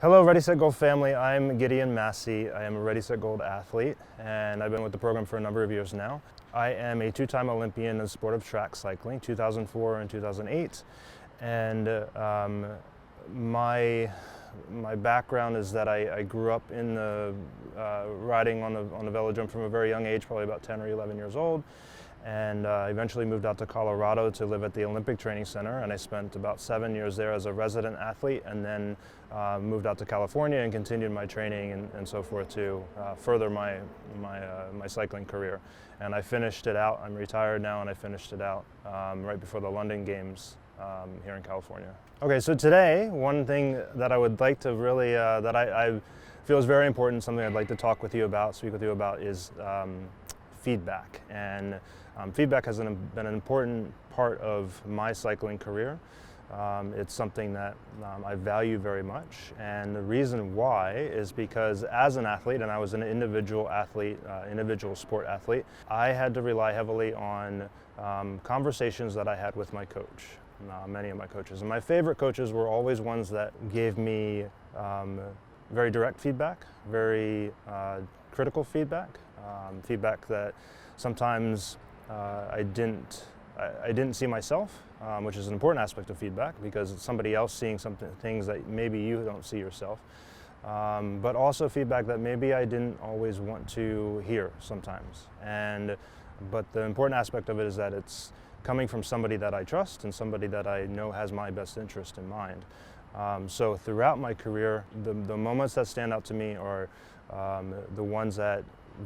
Hello, Ready, Set, Gold family. I'm Giddeon Massie. I am a Ready, Set, Gold athlete, and I've been with the program for a number of years now. I am a two-time Olympian in the sport of track cycling, 2004 and 2008, and my background is that I grew up in the riding on the velodrome from a very young age, probably about 10 or 11 years old. And eventually moved out to Colorado to live at the Olympic Training Center, and I spent about 7 years there as a resident athlete, and then moved out to California and continued my training and so forth to further my cycling career. And I finished it out. I'm retired now, and I finished it out right before the London Games here in California. Okay, so today, one thing that I would like to really, that I feel is very important, something I'd like to speak with you about is feedback. And feedback has been an important part of my cycling career. It's something that I value very much, and the reason why is because as an athlete, and I was an individual athlete, individual sport athlete, I had to rely heavily on conversations that I had with my coach, many of my coaches. And my favorite coaches were always ones that gave me very direct feedback, very critical feedback, feedback that sometimes I didn't see myself, which is an important aspect of feedback because it's somebody else seeing things that maybe you don't see yourself. But also feedback that maybe I didn't always want to hear sometimes. But the important aspect of it is that it's coming from somebody that I trust and somebody that I know has my best interest in mind. So throughout my career, the moments that stand out to me are the ones that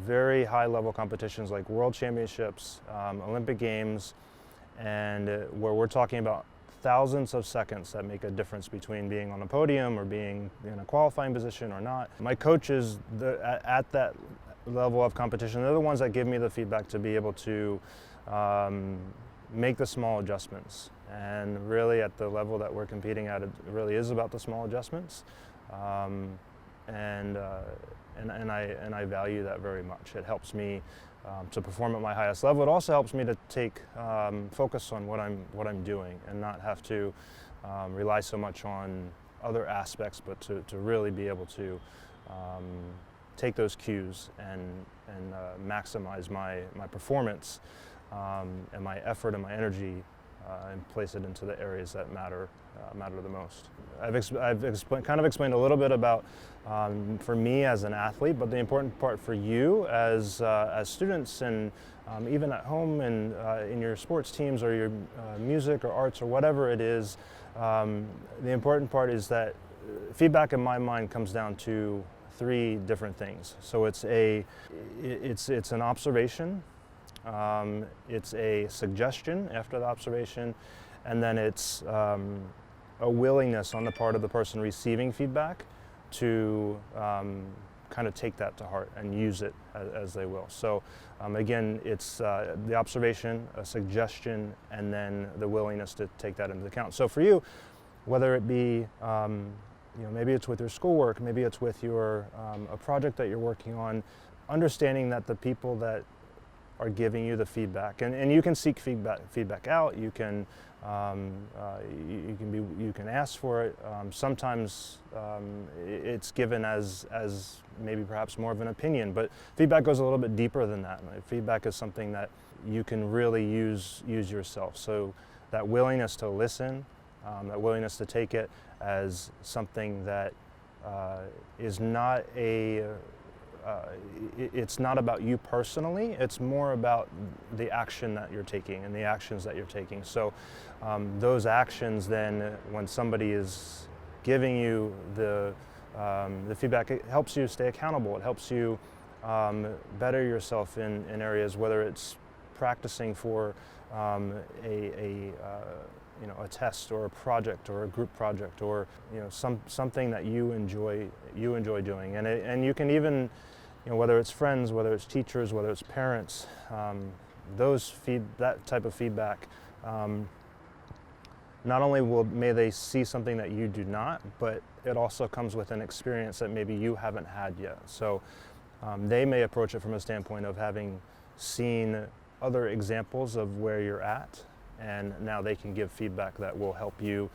very high level competitions like World Championships, Olympic Games, and where we're talking about thousands of seconds that make a difference between being on a podium or being in a qualifying position or not. My coaches at that level of competition, they're the ones that give me the feedback to be able to make the small adjustments. And really at the level that we're competing at, it really is about the small adjustments. And I value that very much. It helps me to perform at my highest level. It also helps me to take focus on what I'm doing and not have to rely so much on other aspects, but to really be able to take those cues and maximize my performance and my effort and my energy and place it into the areas that matter the most. I've explained a little bit about for me as an athlete, but the important part for you as students and even at home and in your sports teams or your music or arts or whatever it is, the important part is that feedback in my mind comes down to three different things. So it's an observation. It's a suggestion after the observation, and then it's a willingness on the part of the person receiving feedback to kind of take that to heart and use it as they will. So again, it's the observation, a suggestion, and then the willingness to take that into account. So for you, whether it be maybe it's with your schoolwork, maybe it's with your a project that you're working on, understanding that the people that are giving you the feedback, and you can seek feedback out. You can you can ask for it. Sometimes it's given as maybe perhaps more of an opinion, but feedback goes a little bit deeper than that. Feedback is something that you can really use yourself. So that willingness to listen, that willingness to take it as something that is not it's not about you personally, it's more about the action that you're taking and the actions that you're taking. So those actions then, when somebody is giving you the feedback, it helps you stay accountable. It helps you better yourself in areas, whether it's practicing for a test or a project or a group project or something that you enjoy doing, and you can even whether it's friends, whether it's teachers, whether it's parents, that type of feedback. Not only may they see something that you do not, but it also comes with an experience that maybe you haven't had yet. So they may approach it from a standpoint of having seen other examples of where you're at, and now they can give feedback that will help you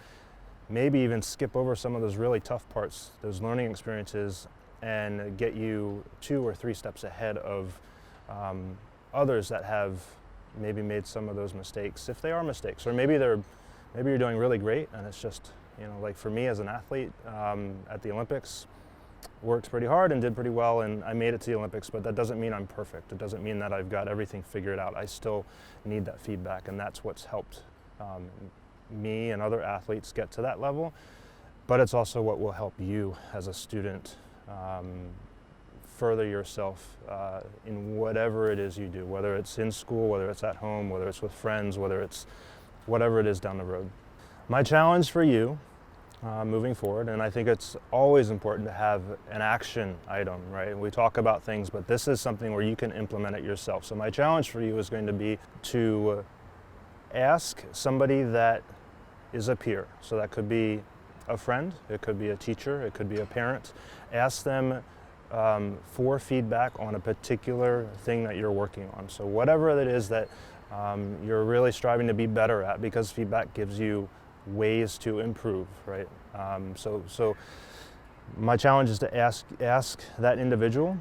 maybe even skip over some of those really tough parts, those learning experiences, and get you 2 or 3 steps ahead of others that have maybe made some of those mistakes, if they are mistakes, or maybe you're doing really great, and it's just, you know, like for me as an athlete at the Olympics, worked pretty hard and did pretty well, and I made it to the Olympics, but that doesn't mean I'm perfect. It doesn't mean that I've got everything figured out. I still need that feedback, and that's what's helped me and other athletes get to that level, but it's also what will help you as a student further yourself in whatever it is you do, whether it's in school, whether it's at home, whether it's with friends, whether it's whatever it is down the road. My challenge for you moving forward, and I think it's always important to have an action item, right? We talk about things, but this is something where you can implement it yourself. So my challenge for you is going to be to ask somebody that is a peer. So that could be a friend, it could be a teacher, it could be a parent. Ask them for feedback on a particular thing that you're working on. So whatever it is that you're really striving to be better at, because feedback gives you ways to improve, right? So my challenge is to ask that individual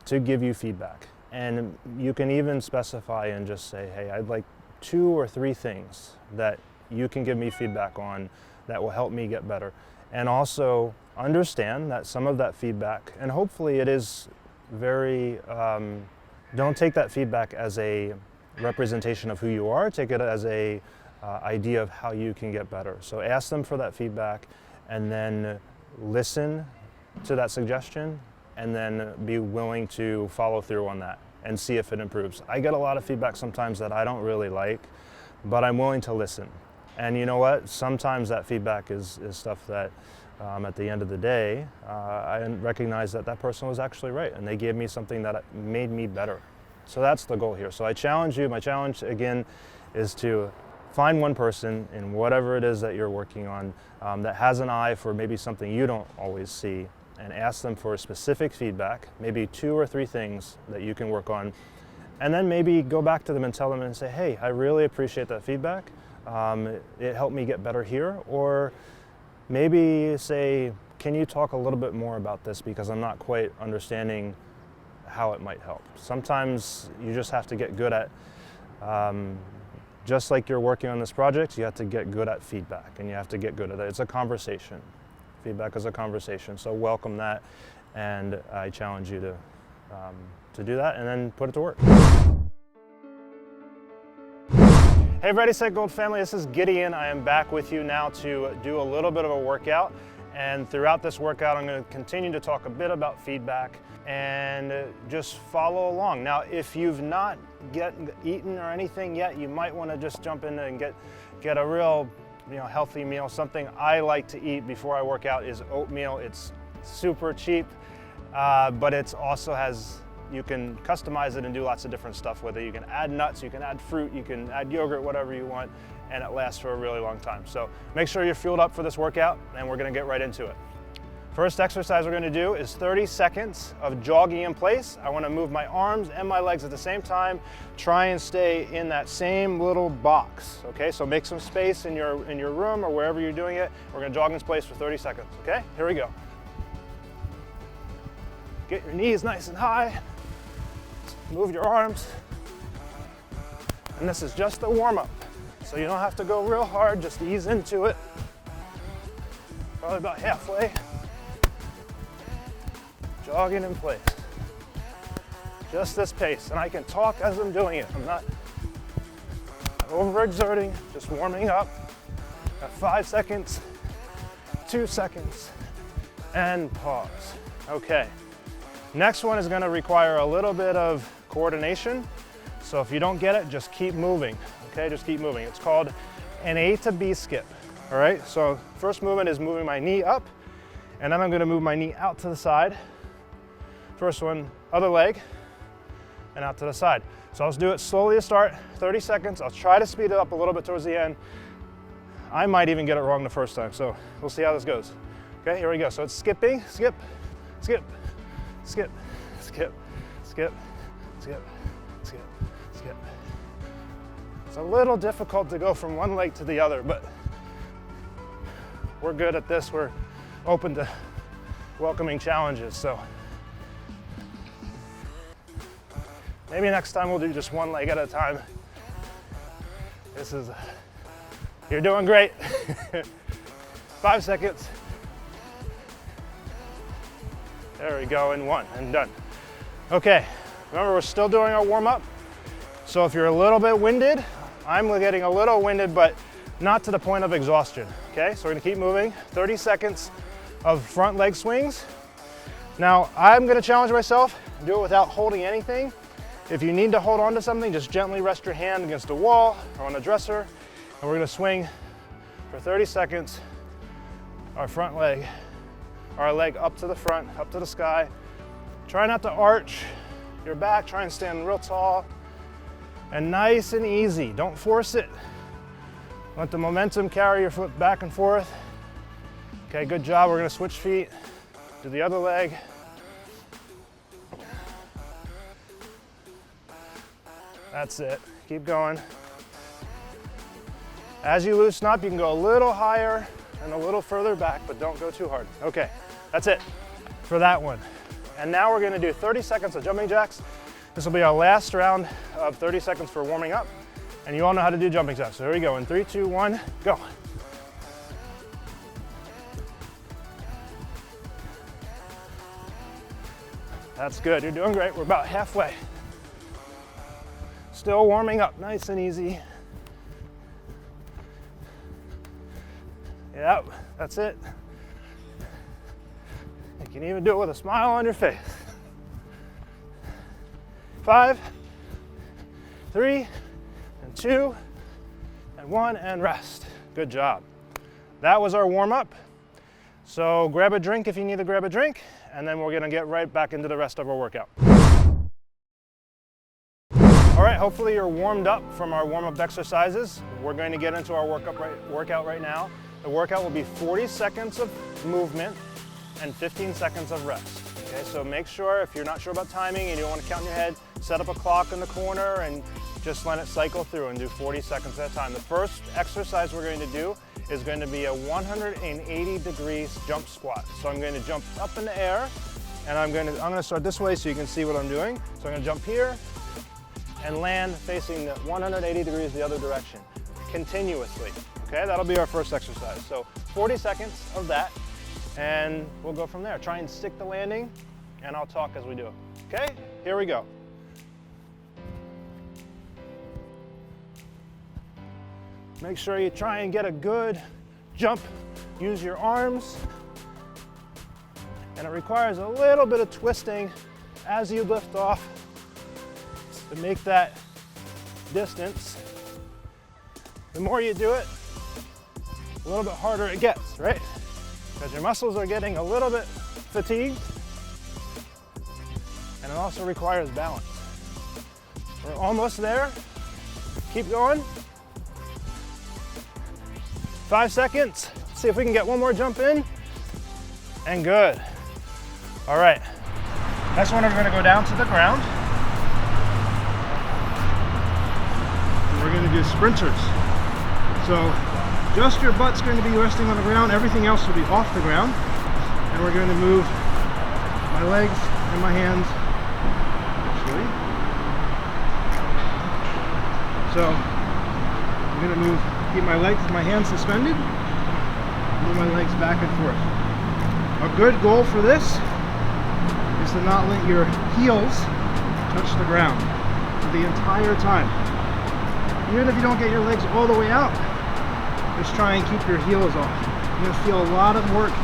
to give you feedback. And you can even specify and just say, hey, I'd like 2 or 3 things that you can give me feedback on that will help me get better. And also understand that some of that feedback, and hopefully it is very, don't take that feedback as a representation of who you are, take it as a idea of how you can get better. So ask them for that feedback, and then listen to that suggestion, and then be willing to follow through on that and see if it improves. I get a lot of feedback sometimes that I don't really like, but I'm willing to listen. And you know what? Sometimes that feedback is stuff that at the end of the day, I recognize that that person was actually right, and they gave me something that made me better. So that's the goal here. So I challenge you, my challenge again is to find one person in whatever it is that you're working on that has an eye for maybe something you don't always see, and ask them for specific feedback, maybe 2 or 3 things that you can work on, and then maybe go back to them and tell them and say, hey, I really appreciate that feedback. It helped me get better here. Or maybe say, can you talk a little bit more about this, because I'm not quite understanding how it might help. Sometimes you just have to get good at, just like you're working on this project, you have to get good at feedback, and you have to get good at it. It's a conversation. Feedback is a conversation, so welcome that, and I challenge you to do that and then put it to work. Hey Ready, Set, Gold family, this is Giddeon. I am back with you now to do a little bit of a workout, and throughout this workout I'm going to continue to talk a bit about feedback and just follow along. Now, if you've not eaten or anything yet, you might want to just jump in and get a real, healthy meal. Something I like to eat before I work out is oatmeal. It's super cheap, but it's also you can customize it and do lots of different stuff with it. You can add nuts, you can add fruit, you can add yogurt, whatever you want, and it lasts for a really long time. So make sure you're fueled up for this workout, and we're going to get right into it. First exercise we're going to do is 30 seconds of jogging in place. I want to move my arms and my legs at the same time. Try and stay in that same little box. Okay, so make some space in your room or wherever you're doing it. We're going to jog in place for 30 seconds. Okay, here we go. Get your knees nice and high. Move your arms. And this is just a warm-up, so you don't have to go real hard, just ease into it. Probably about halfway. Jogging in place. Just this pace, and I can talk as I'm doing it. I'm not overexerting, just warming up. Got 5 seconds, 2 seconds, and pause. Okay. Next one is going to require a little bit of coordination. So if you don't get it, just keep moving. Okay, just keep moving. It's called an A to B skip. All right, so first movement is moving my knee up, and then I'm going to move my knee out to the side. First one, other leg, and out to the side. So I'll do it slowly to start, 30 seconds. I'll try to speed it up a little bit towards the end. I might even get it wrong the first time, so we'll see how this goes. Okay, here we go. So it's skipping, skip, skip, skip, skip, skip, skip, skip, skip. It's a little difficult to go from one leg to the other, but we're good at this. We're open to welcoming challenges. So maybe next time we'll do just one leg at a time. You're doing great. 5 seconds. There we go, and 1, and done. Okay, remember we're still doing our warm-up. So if you're a little bit winded, I'm getting a little winded, but not to the point of exhaustion. Okay, so we're gonna keep moving. 30 seconds of front leg swings. Now, I'm gonna challenge myself, do it without holding anything. If you need to hold on to something, just gently rest your hand against a wall or on a dresser, and we're gonna swing for 30 seconds, our front leg, our leg up to the front, up to the sky. Try not to arch your back, try and stand real tall, and nice and easy, don't force it. Let the momentum carry your foot back and forth. Okay, good job, we're gonna switch feet, do the other leg. That's it, keep going. As you loosen up, you can go a little higher and a little further back, but don't go too hard. Okay, that's it for that one. And now we're gonna do 30 seconds of jumping jacks. This will be our last round of 30 seconds for warming up. And you all know how to do jumping jacks. So here we go, in 3, 2, 1, go. That's good, you're doing great. We're about halfway. Still warming up, nice and easy. Yep, that's it. You can even do it with a smile on your face. 5, 3, and 2, and 1, and rest. Good job. That was our warm up. So grab a drink if you need to grab a drink, and then we're gonna get right back into the rest of our workout. All right, hopefully you're warmed up from our warm-up exercises. We're going to get into our workout right now. The workout will be 40 seconds of movement and 15 seconds of rest. Okay, so make sure, if you're not sure about timing and you don't want to count in your head, set up a clock in the corner and just let it cycle through and do 40 seconds at a time. The first exercise we're going to do is going to be a 180 degrees jump squat. So I'm going to jump up in the air, and I'm going to start this way so you can see what I'm doing. So I'm going to jump here and land facing the 180 degrees the other direction, continuously. Okay, that'll be our first exercise. So 40 seconds of that, and we'll go from there. Try and stick the landing, and I'll talk as we do it. Okay, here we go. Make sure you try and get a good jump. Use your arms, and it requires a little bit of twisting as you lift off to make that distance. The more you do it, a little bit harder it gets, right? Because your muscles are getting a little bit fatigued, and it also requires balance. We're almost there. Keep going. 5 seconds. Let's see if we can get one more jump in. And good. All right. Next one, we're going to go down to the ground. And we're going to do sprinters. So just your butt's going to be resting on the ground. Everything else will be off the ground. And we're going to move my legs and my hands. Actually. So I'm going to move. Keep my legs, my hands suspended, move my legs back and forth. A good goal for this is to not let your heels touch the ground for the entire time. Even if you don't get your legs all the way out, just try and keep your heels off. You're gonna feel a lot of work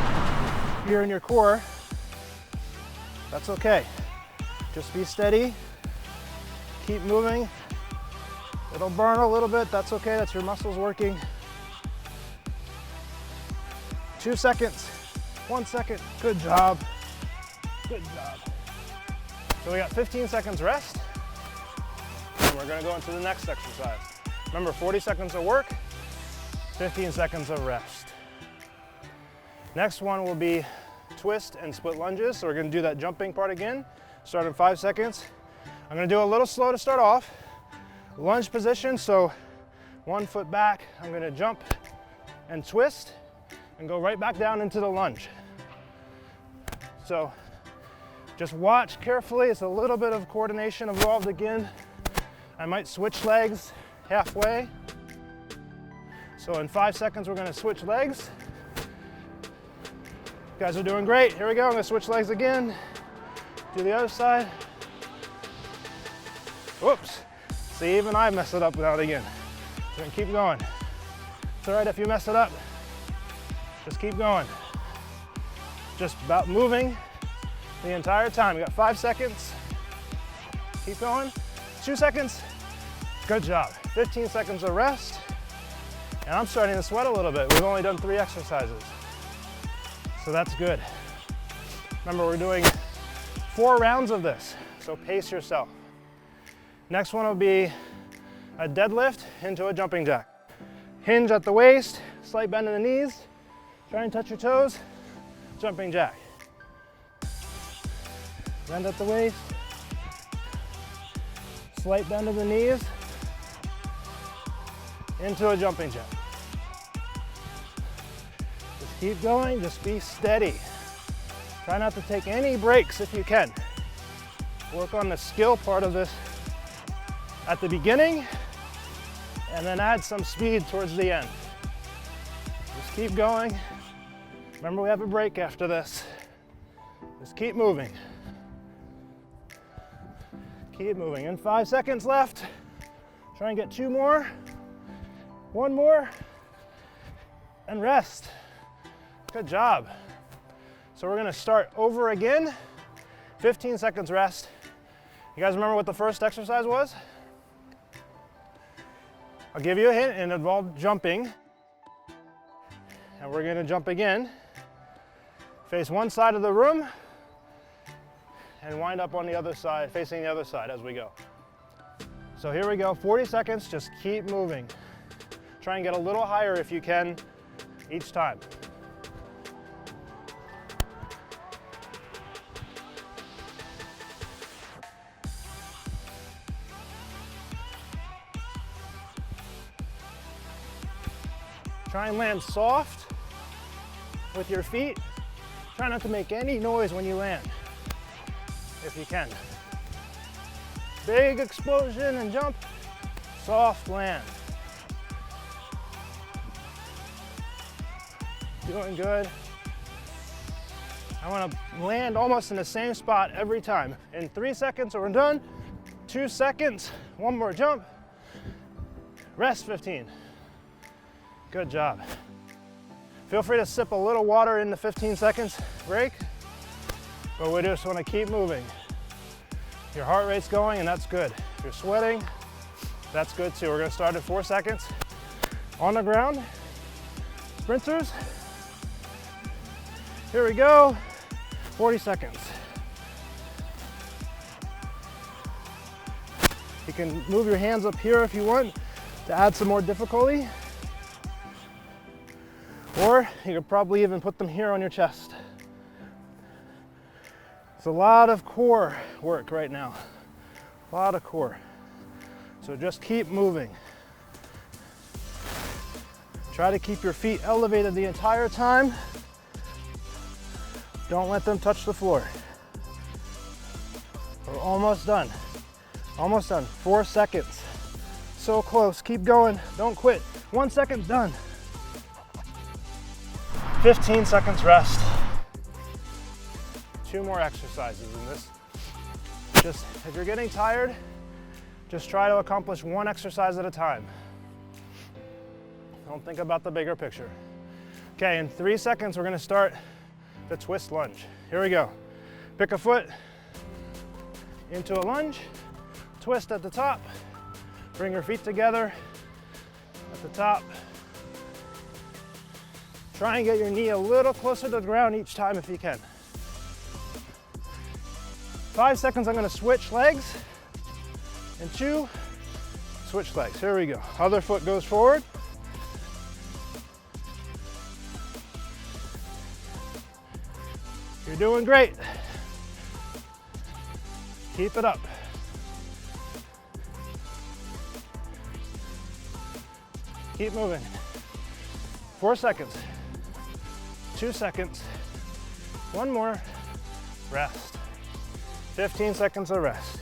here in your core. That's okay. Just be steady, keep moving. It'll burn a little bit, that's okay, that's your muscles working. 2 seconds, 1 second, good job, good job. So we got 15 seconds rest, and we're gonna go into the next exercise. Remember, 40 seconds of work, 15 seconds of rest. Next one will be twist and split lunges. So we're gonna do that jumping part again, start in 5 seconds. I'm gonna do a little slow to start off. Lunge position, so 1 foot back, I'm gonna jump and twist, and go right back down into the lunge. So just watch carefully. It's a little bit of coordination involved again. I might switch legs halfway. So in 5 seconds, we're gonna switch legs. You guys are doing great. Here we go, I'm gonna switch legs again. Do the other side. Whoops. See, even I mess it up now and again. We're gonna keep going. It's all right if you mess it up. Just keep going. Just about moving the entire time. You got 5 seconds. Keep going. 2 seconds. Good job. 15 seconds of rest. And I'm starting to sweat a little bit. We've only done 3 exercises. So that's good. Remember, we're doing 4 rounds of this, so pace yourself. Next one will be a deadlift into a jumping jack. Hinge at the waist, slight bend in the knees, try and touch your toes, jumping jack. Bend at the waist, slight bend in the knees, into a jumping jack. Just keep going, just be steady. Try not to take any breaks if you can. Work on the skill part of this at the beginning, and then add some speed towards the end. Just keep going. Remember, we have a break after this. Just keep moving. Keep moving. In 5 seconds left. Try and get 2 more. 1 more. And rest. Good job. So we're gonna start over again. 15 seconds rest. You guys remember what the first exercise was? I'll give you a hint, and it involved jumping. And we're gonna jump again. Face one side of the room and wind up on the other side, facing the other side as we go. So here we go, 40 seconds, just keep moving. Try and get a little higher if you can each time. Try and land soft with your feet. Try not to make any noise when you land, if you can. Big explosion and jump, soft land. Doing good. I want to land almost in the same spot every time. In 3 seconds, we're done. 2 seconds, 1 more jump. Rest 15. Good job. Feel free to sip a little water in the 15 seconds break, but we just want to keep moving. Your heart rate's going, and that's good. If you're sweating, that's good too. We're going to start at 4 seconds. On the ground, sprinters. Here we go, 40 seconds. You can move your hands up here if you want to add some more difficulty. Or you could probably even put them here on your chest. It's a lot of core work right now. A lot of core. So just keep moving. Try to keep your feet elevated the entire time. Don't let them touch the floor. We're almost done. Almost done. 4 seconds. So close. Keep going. Don't quit. 1 second, done. 15 seconds rest. 2 more exercises in this. Just, if you're getting tired, just try to accomplish 1 exercise at a time. Don't think about the bigger picture. Okay, in 3 seconds, we're gonna start the twist lunge. Here we go. Pick a foot into a lunge, twist at the top, bring your feet together at the top. Try and get your knee a little closer to the ground each time if you can. 5 seconds, I'm gonna switch legs. And 2, switch legs. Here we go. Other foot goes forward. You're doing great. Keep it up. Keep moving. 4 seconds. 2 seconds. One more, rest. 15 seconds of rest.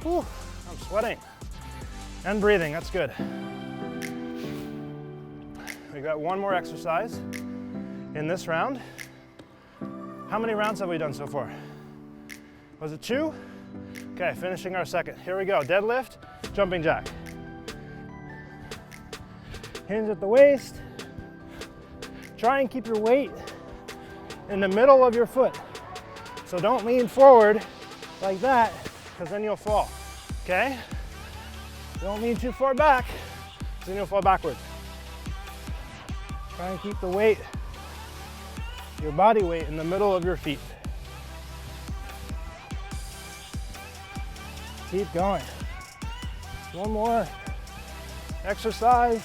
Whew, I'm sweating and breathing, that's good. We got one more exercise in this round. How many rounds have we done so far? Was it 2? Okay, finishing our second. Here we go, deadlift, jumping jack. Hinge at the waist. Try and keep your weight in the middle of your foot. So don't lean forward like that, because then you'll fall, okay? Don't lean too far back, because then you'll fall backwards. Try and keep the weight, your body weight, in the middle of your feet. Keep going. One more exercise.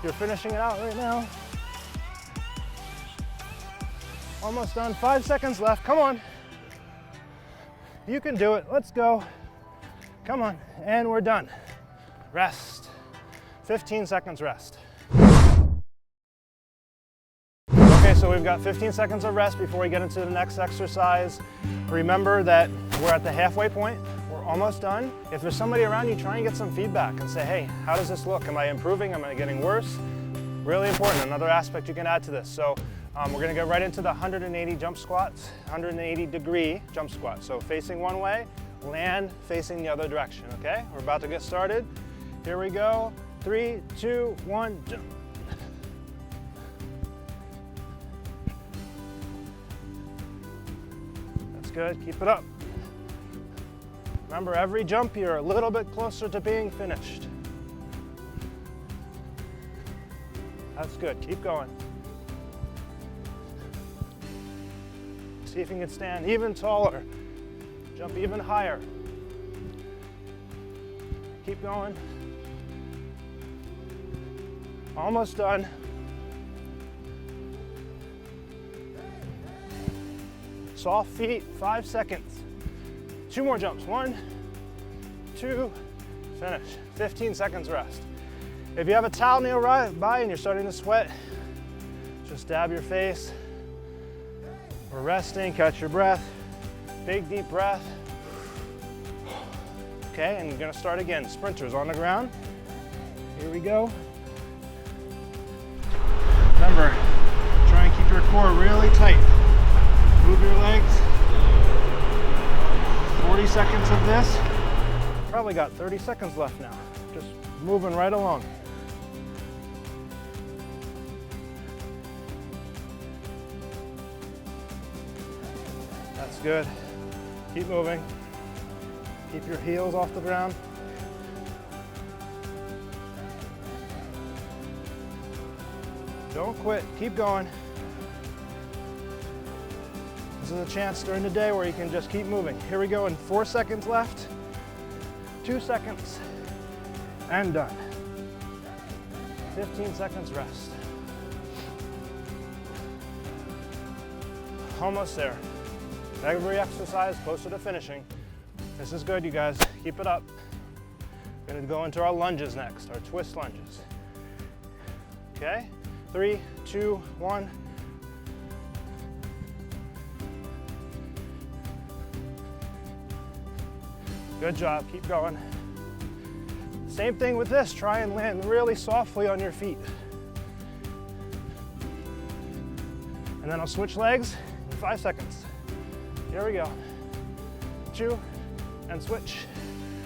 You're finishing it out right now. Almost done, 5 seconds left, come on. You can do it, let's go. Come on, and we're done. Rest, 15 seconds rest. Okay, so we've got 15 seconds of rest before we get into the next exercise. Remember that we're at the halfway point, we're almost done. If there's somebody around you, try and get some feedback and say, hey, how does this look? Am I improving? Am I getting worse? Really important, another aspect you can add to this. So we're gonna get right into the 180 jump squats, 180 degree jump squat. So facing one way, land facing the other direction, okay? We're about to get started. Here we go, 3, 2, 1, jump. That's good, keep it up. Remember, every jump you're a little bit closer to being finished. That's good, keep going. See if you can stand even taller, jump even higher. Keep going. Almost done. Soft feet, 5 seconds. 2 more jumps, 1, 2, finish. 15 seconds rest. If you have a towel nearby and you're starting to sweat, just dab your face. We're resting, catch your breath. Big deep breath. Okay, and you're gonna start again. Sprinters on the ground. Here we go. Remember, try and keep your core really tight. Move your legs. 40 seconds of this. Probably got 30 seconds left now. Just moving right along. That's good. Keep moving. Keep your heels off the ground. Don't quit, keep going. This is a chance during the day where you can just keep moving. Here we go, in 4 seconds left. 2 seconds, and done. 15 seconds rest. Almost there. Every exercise closer to finishing. This is good, you guys. Keep it up. We're gonna go into our lunges next, our twist lunges. Okay? 3, 2, 1. Good job, keep going. Same thing with this, try and land really softly on your feet. And then I'll switch legs in 5 seconds. Here we go. 2, and switch.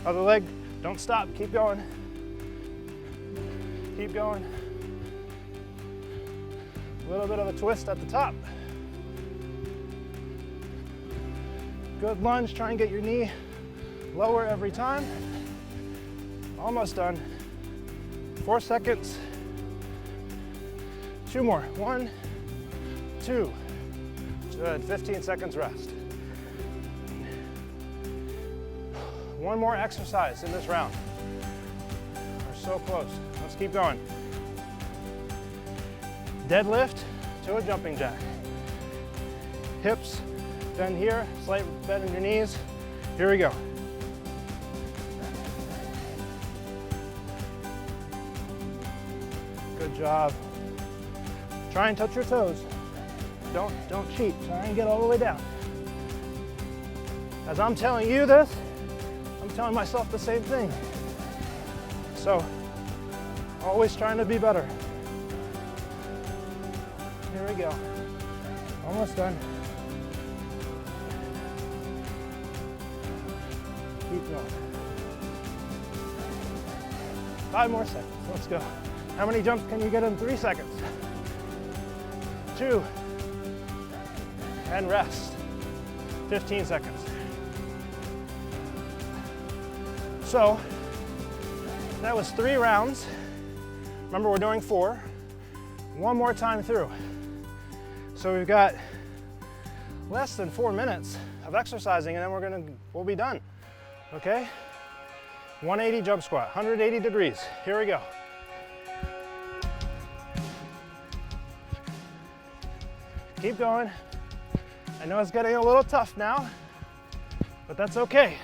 Other leg, don't stop, keep going. Keep going. A little bit of a twist at the top. Good lunge, try and get your knee lower every time. Almost done. 4 seconds. 2 more, 1, 2. Good, 15 seconds rest. One more exercise in this round. We're so close. Let's keep going. Deadlift to a jumping jack. Hips bend here, slight bend in your knees. Here we go. Good job. Try and touch your toes. Don't cheat. Try and get all the way down. As I'm telling you this, I'm telling myself the same thing. So, always trying to be better. Here we go. Almost done. Keep going. 5 more seconds. Let's go. How many jumps can you get in 3 seconds? 2. And rest. 15 seconds. So, that was 3 rounds. Remember, we're doing 4. One more time through. So we've got less than 4 minutes of exercising, and then we'll be done. Okay? 180 jump squat, 180 degrees. Here we go. Keep going. I know it's getting a little tough now, but that's okay.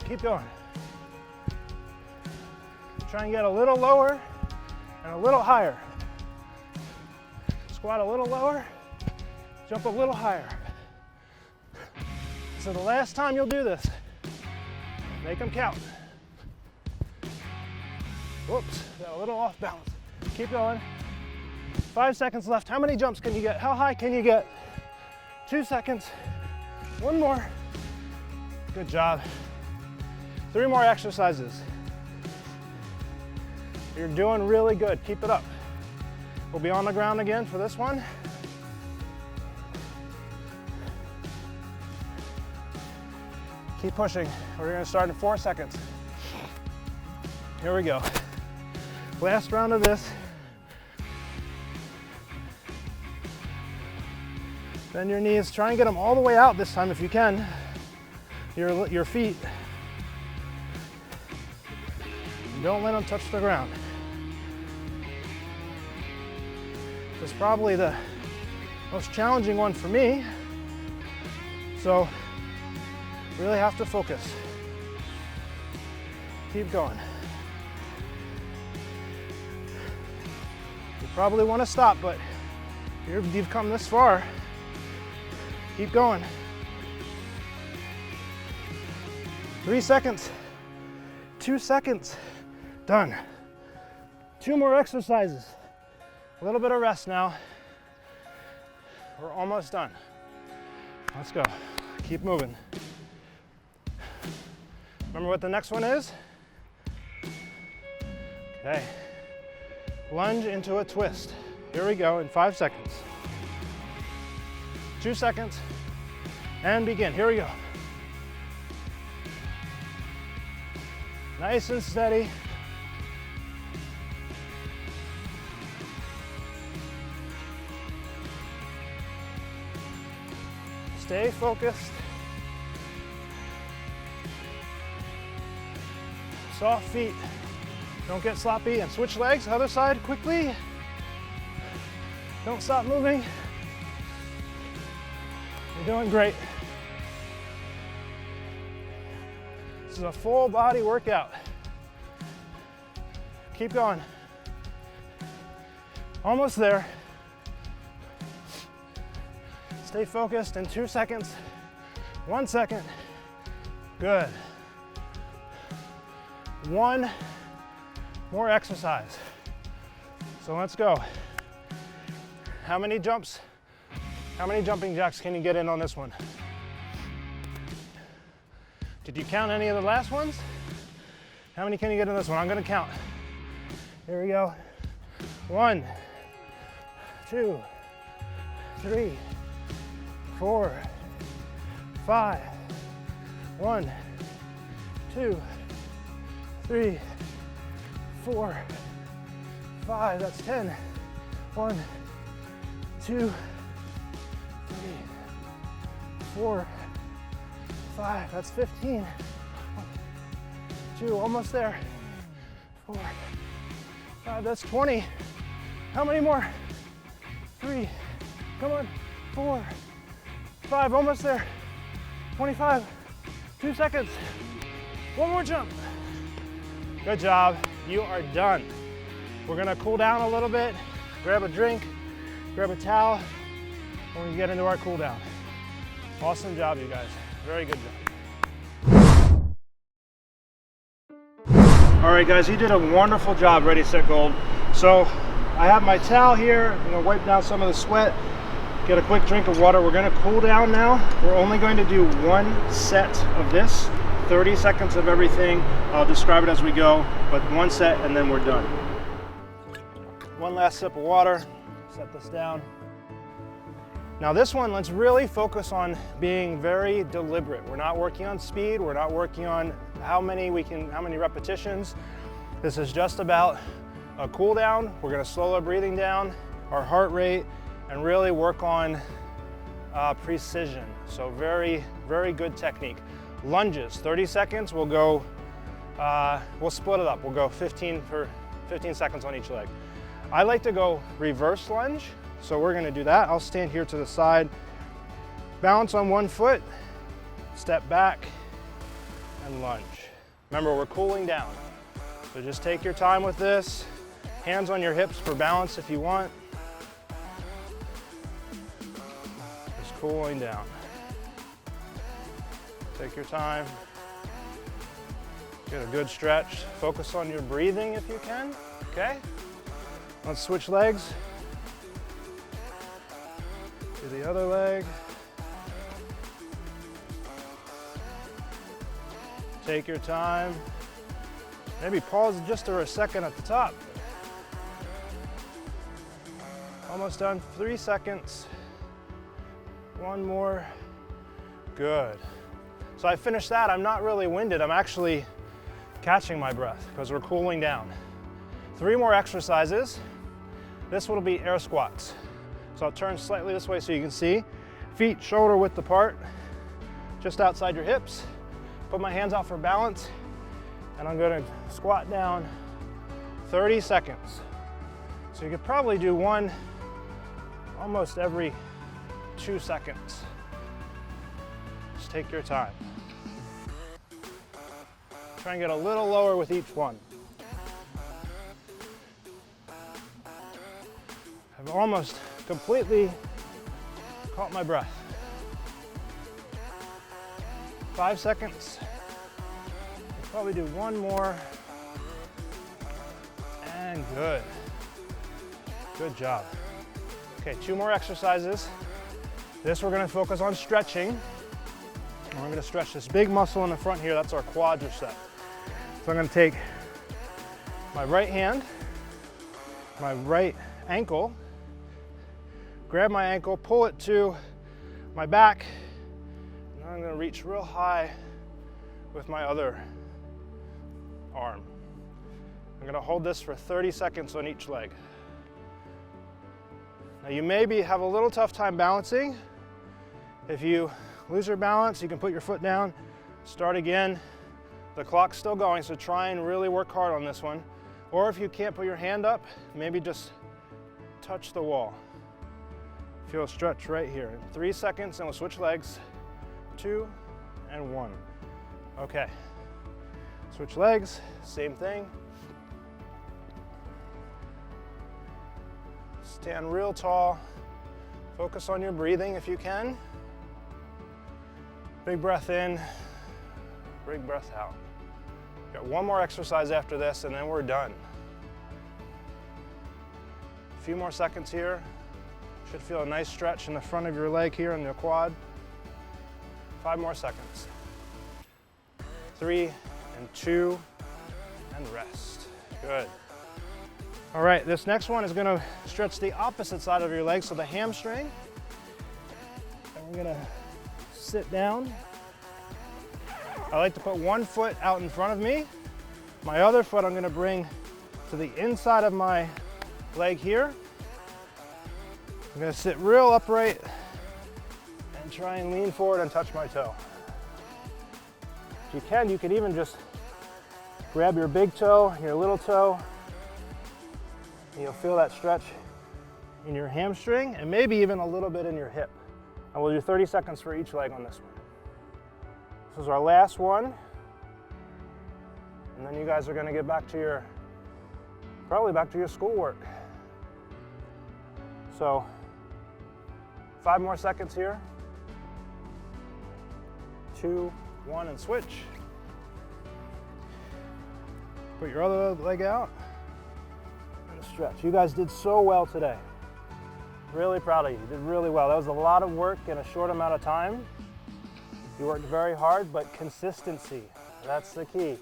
Keep going. Try and get a little lower and a little higher. Squat a little lower, jump a little higher. So the last time you'll do this, make them count. Whoops, got a little off balance. Keep going. 5 seconds left. How many jumps can you get? How high can you get? 2 seconds. 1 more. Good job. 3 more exercises. You're doing really good. Keep it up. We'll be on the ground again for this one. Keep pushing. We're going to start in 4 seconds. Here we go. Last round of this. Bend your knees. Try and get them all the way out this time if you can. Your feet. Don't let them touch the ground. This is probably the most challenging one for me. So, really have to focus. Keep going. You probably want to stop, but you've come this far. Keep going. 3 seconds. 2 seconds. Done. 2 more exercises. A little bit of rest now. We're almost done. Let's go. Keep moving. Remember what the next one is? Okay. Lunge into a twist. Here we go in 5 seconds. 2 seconds. And begin. Here we go. Nice and steady. Stay focused. Soft feet. Don't get sloppy and switch legs. Other side quickly. Don't stop moving. You're doing great. This is a full body workout. Keep going. Almost there. Stay focused in 2 seconds. 1 second. Good. 1 more exercise. So let's go. How many jumps? How many jumping jacks can you get in on this one? Did you count any of the last ones? How many can you get in this one? I'm gonna count. Here we go. 1, 2, 3, 4, 5. 1, 2, 3, 4, 5. That's 10. 1, 2, 3, 4, 5. That's 15. 1, 2, almost there. 4, 5. That's 20. How many more? 3. Come on. 4, 5. Almost there. 25. 2 seconds. 1 more jump. Good job. You are done. We're gonna cool down a little bit, grab a drink, grab a towel, when we get into our cool down. Awesome job, you guys. Very good job. All right, guys, you did a wonderful job. Ready, set, gold. So I have my towel here. I'm gonna wipe down some of the sweat, get a quick drink of water. We're gonna cool down now. We're only going to do one set of this, 30 seconds of everything. I'll describe it as we go, but one set and then we're done. One last sip of water, set this down. Now this one, let's really focus on being very deliberate. We're not working on speed, we're not working on how many repetitions. This is just about a cool down. We're gonna slow our breathing down, our heart rate, and really work on precision. So very, very good technique. Lunges, 30 seconds, we'll go, we'll split it up. We'll go 15 seconds on each leg. I like to go reverse lunge. So we're gonna do that. I'll stand here to the side, balance on one foot, step back, and lunge. Remember, we're cooling down. So just take your time with this. Hands on your hips for balance if you want. Just cooling down. Take your time. Get a good stretch. Focus on your breathing if you can, okay? Let's switch legs. Do the other leg. Take your time. Maybe pause just for a second at the top. Almost done, 3 seconds. One more, good. So I finished that, I'm not really winded, I'm actually catching my breath because we're cooling down. 3 more exercises. This will be air squats. So I'll turn slightly this way so you can see. Feet shoulder width apart, just outside your hips. Put my hands out for balance, and I'm gonna squat down 30 seconds. So you could probably do one almost every 2 seconds. Just take your time. Try and get a little lower with each one. I've almost completely caught my breath. 5 seconds. I'll probably do one more. And good. Good job. Okay, 2 more exercises. This we're gonna focus on stretching. And we're gonna stretch this big muscle in the front here, that's our quadricep. So I'm gonna take my right hand, my right ankle, grab my ankle, pull it to my back, and I'm gonna reach real high with my other arm. I'm gonna hold this for 30 seconds on each leg. Now you maybe have a little tough time balancing. If you lose your balance, you can put your foot down, start again. The clock's still going, so try and really work hard on this one. Or if you can't put your hand up, maybe just touch the wall. Feel a stretch right here. 3 seconds, and we'll switch legs. 2 and 1. Okay. Switch legs, same thing. Stand real tall. Focus on your breathing if you can. Big breath in, big breath out. Got one more exercise after this, and then we're done. A few more seconds here. Should feel a nice stretch in the front of your leg here in your quad. 5 more seconds. 3 and 2 and rest. Good. All right, this next one is gonna stretch the opposite side of your leg, so the hamstring. And we're gonna sit down. I like to put one foot out in front of me. My other foot I'm gonna bring to the inside of my leg here. I'm gonna sit real upright and try and lean forward and touch my toe. If you can even just grab your big toe, your little toe, and you'll feel that stretch in your hamstring and maybe even a little bit in your hip. And we'll do 30 seconds for each leg on this one. This is our last one. And then you guys are gonna get back to your probably back to your schoolwork. So 5 more seconds here. 2, 1, and switch. Put your other leg out and a stretch. You guys did so well today. Really proud of you. You did really well. That was a lot of work in a short amount of time. You worked very hard, but consistency, that's the key.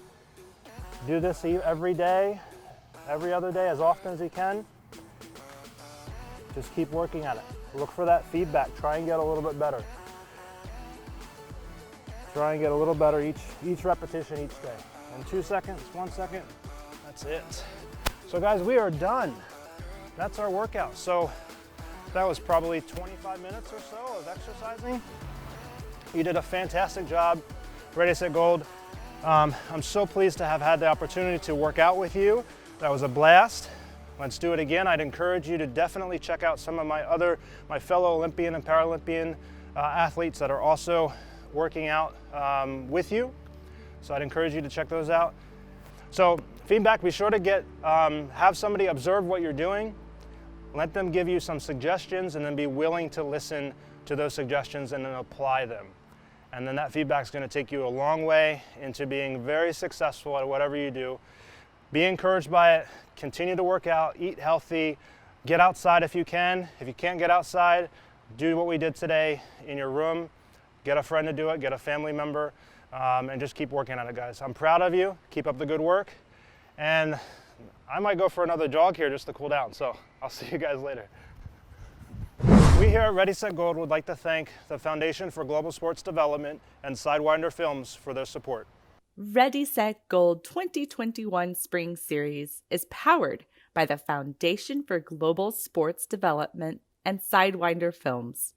Do this every day, every other day, as often as you can. Just keep working at it. Look for that feedback. Try and get a little bit better. Try and get a little better each repetition each day. In 2 seconds, 1 second, that's it. So guys, we are done. That's our workout. So that was probably 25 minutes or so of exercising. You did a fantastic job. Ready, Set, Gold. I'm so pleased to have had the opportunity to work out with you. That was a blast. Let's do it again. I'd encourage you to definitely check out some of my fellow Olympian and Paralympian athletes that are also working out with you. So I'd encourage you to check those out. So feedback, be sure to have somebody observe what you're doing. Let them give you some suggestions and then be willing to listen to those suggestions and then apply them. And then that feedback is going to take you a long way into being very successful at whatever you do. Be encouraged by it. Continue to work out, eat healthy, get outside if you can. If you can't get outside, do what we did today in your room. Get a friend to do it, get a family member, and just keep working at it, guys. I'm proud of you. Keep up the good work. And I might go for another jog here just to cool down. So I'll see you guys later. We here at Ready, Set, Gold would like to thank the Foundation for Global Sports Development and Sidewinder Films for their support. Ready, Set, Gold 2021 Spring Series is powered by the Foundation for Global Sports Development and Sidewinder Films.